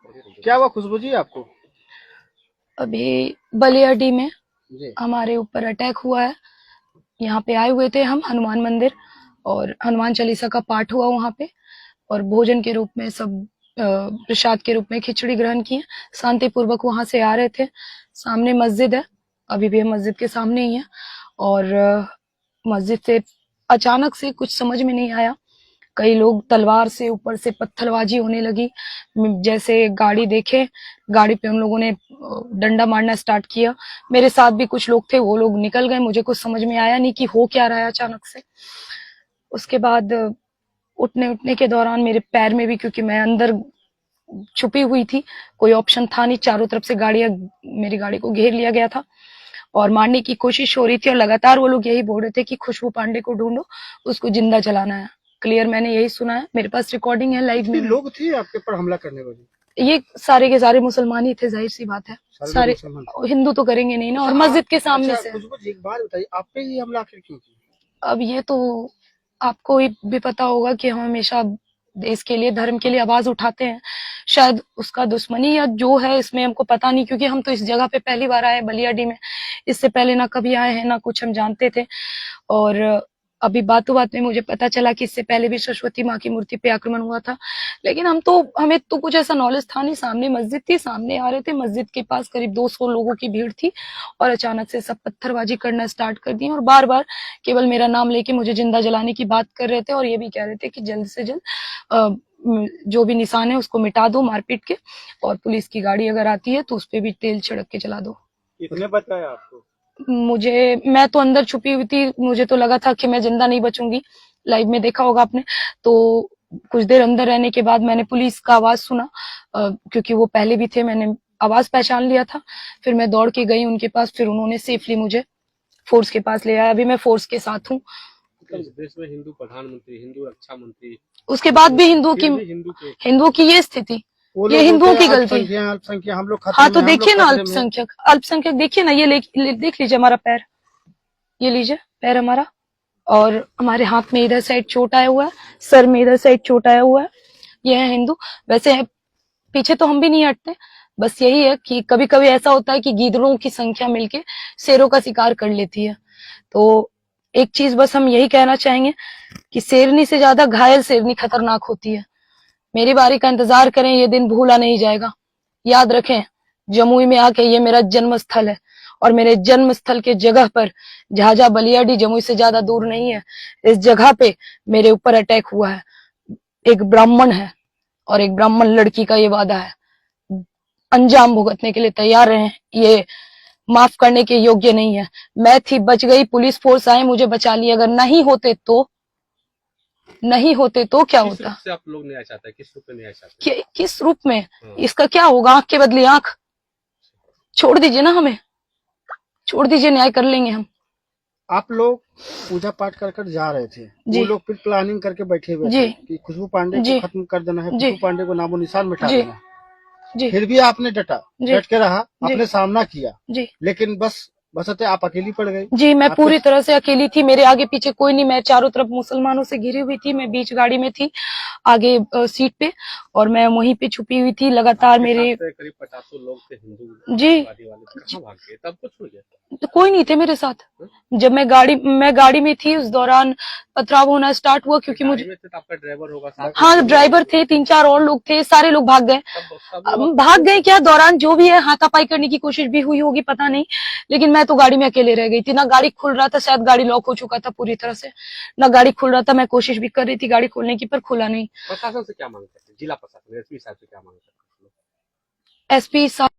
क्या हुआ खुशबू जी आपको? अभी बलियाडी में जी। हमारे ऊपर अटैक हुआ है। यहाँ पे आए हुए थे हम हनुमान मंदिर, और हनुमान चालीसा का पाठ हुआ वहाँ पे, और भोजन के रूप में सब प्रसाद के रूप में खिचड़ी ग्रहण किए। शांतिपूर्वक वहां से आ रहे थे। सामने मस्जिद है, अभी भी हम मस्जिद के सामने ही है। और मस्जिद से अचानक से कुछ समझ में नहीं आया, कई लोग तलवार से ऊपर से पत्थरबाजी होने लगी। जैसे गाड़ी देखे, गाड़ी पे उन लोगों ने डंडा मारना स्टार्ट किया। मेरे साथ भी कुछ लोग थे, वो लोग निकल गए। मुझे कुछ समझ में आया नहीं कि हो क्या रहा है अचानक से। उसके बाद उठने उठने के दौरान मेरे पैर में भी, क्योंकि मैं अंदर छुपी हुई थी, कोई ऑप्शन था नहीं, चारों तरफ से गाड़ियां, मेरी गाड़ी को घेर लिया गया था और मारने की कोशिश हो रही थी। और लगातार वो लोग यही बोल रहे थे कि खुशबू पांडे को ढूंढो, उसको जिंदा जलाना है। क्लियर मैंने यही सुना है, मेरे पास रिकॉर्डिंग है लाइव में। लोग थे आपके ऊपर हमला करने वाले? ये सारे के सारे मुसलमान ही थे, जाहिर सी बात है। सारे हिंदू तो करेंगे नहीं ना, और मस्जिद के सामने से। खुशबू जी एक बात बताइए, आप पे ये हमला आखिर क्यों किया? अब ये तो आपको भी पता होगा कि हम हमेशा देश के लिए, धर्म के लिए आवाज उठाते हैं। शायद उसका दुश्मनी या जो है इसमें हमको पता नहीं, क्योंकि हम तो इस जगह पे पहली बार आए बलियाडी में। इससे पहले ना कभी आए हैं ना कुछ हम जानते थे। और अभी बातों बात में मुझे पता चला कि इससे पहले भी सरस्वती माँ की मूर्ति पे आक्रमण हुआ था, लेकिन हमें तो कुछ ऐसा नॉलेज था नहीं। सामने मस्जिद थी, सामने आ रहे थे, मस्जिद के पास करीब 200 लोगों की भीड़ थी, और अचानक से सब पत्थरबाजी करना स्टार्ट कर दी, और बार बार केवल मेरा नाम लेके मुझे जिंदा जलाने की बात कर रहे थे, और ये भी कह रहे थे कि जल्द से जल्द जो भी निशान है उसको मिटा दो मारपीट के, और पुलिस की गाड़ी अगर आती है तो उस पर भी तेल छिड़क के चला दो। किसने बताया आपको? मैं तो अंदर छुपी हुई थी, मुझे तो लगा था कि मैं जिंदा नहीं बचूंगी। लाइव में देखा होगा आपने। तो कुछ देर अंदर रहने के बाद मैंने पुलिस का आवाज सुना, क्योंकि वो पहले भी थे, मैंने आवाज पहचान लिया था। फिर मैं दौड़ के गई उनके पास, फिर उन्होंने सेफली मुझे फोर्स के पास ले आया। अभी मैं फोर्स के साथ हूँ। इस देश में हिंदू प्रधानमंत्री, हिंदू रक्षा मंत्री, उसके बाद भी हिंदुओं की ये स्थिति, ये हिंदुओं की गलती। अल्पसंख्यक हम लोग। हाँ तो देखिए ना, अल्पसंख्यक देखिए ना, ये देख लीजिए हमारा पैर, ये लीजिए पैर हमारा, और हमारे हाथ में इधर साइड चोट आया हुआ है, सर में इधर साइड चोट आया हुआ है। ये है हिंदू। वैसे है, पीछे तो हम भी नहीं हटते। बस यही है कि कभी कभी ऐसा होता है कि गीदड़ों की संख्या मिलके शेरों का शिकार कर लेती है। तो एक चीज बस हम यही कहना चाहेंगे कि शेरनी से ज्यादा घायल शेरनी खतरनाक होती है। मेरी बारी का इंतजार करें, ये दिन भूला नहीं जाएगा। याद रखें, जमुई में आके ये मेरा जन्म स्थल है, और मेरे जन्म स्थल के जगह पर झाझा बलियाडी जमुई से ज्यादा दूर नहीं है। इस जगह पे मेरे ऊपर अटैक हुआ है। एक ब्राह्मण है और एक ब्राह्मण लड़की का ये वादा है, अंजाम भुगतने के लिए तैयार रहे। ये माफ करने के योग्य नहीं है। मैं थी, बच गई, पुलिस फोर्स आए मुझे बचा लिया। अगर नहीं होते तो क्या होता? किस रूप से आप लोग न्याय चाहते हैं? किस रूप में न्याय चाहते हैं? किस रूप में? इसका क्या होगा? आंख के बदले आंख। छोड़ दीजिए ना, हमें छोड़ दीजिए, न्याय कर लेंगे हम। आप लोग पूजा पाठ कर कर जा रहे थे, वो लोग फिर प्लानिंग करके बैठे हुए थे कि खुशबू पांडे को खत्म कर देना है, खुशबू पांडे को नामो निशान मिटा देना है। फिर भी आपने डट के रहा, आपने सामना किया, लेकिन बसते आप अकेली पड़ गई। जी, मैं पूरी तरह से अकेली थी, मेरे आगे पीछे कोई नहीं। मैं चारों तरफ मुसलमानों से घिरी हुई थी, मैं बीच गाड़ी में थी, आगे सीट पे, और मैं वहीं पे छुपी हुई थी। लगातार मेरे करीब 50 लोग थे हिंदू जी, कहाँ भाग गए? तब कुछ हो गया? तो कोई नहीं थे मेरे साथ। जब मैं गाड़ी में थी, उस दौरान पथराव होना स्टार्ट हुआ, क्योंकि मुझे आपका ड्राइवर होगा? हाँ, ड्राइवर थे, 3-4 और लोग थे, सारे लोग भाग गए क्या, दौरान जो भी है हाथापाई करने की कोशिश भी हुई होगी, पता नहीं। लेकिन मैं तो गाड़ी में अकेले रह गई थी, ना गाड़ी खुल रहा था, शायद गाड़ी लॉक हो चुका था पूरी तरह से, ना गाड़ी खुल रहा था। मैं कोशिश भी कर रही थी गाड़ी खोलने की, पर खुला नहीं। प्रशासन से क्या मांग करते? जिला प्रशासन, एसपी साहब से क्या मांग करते? एसपी साहब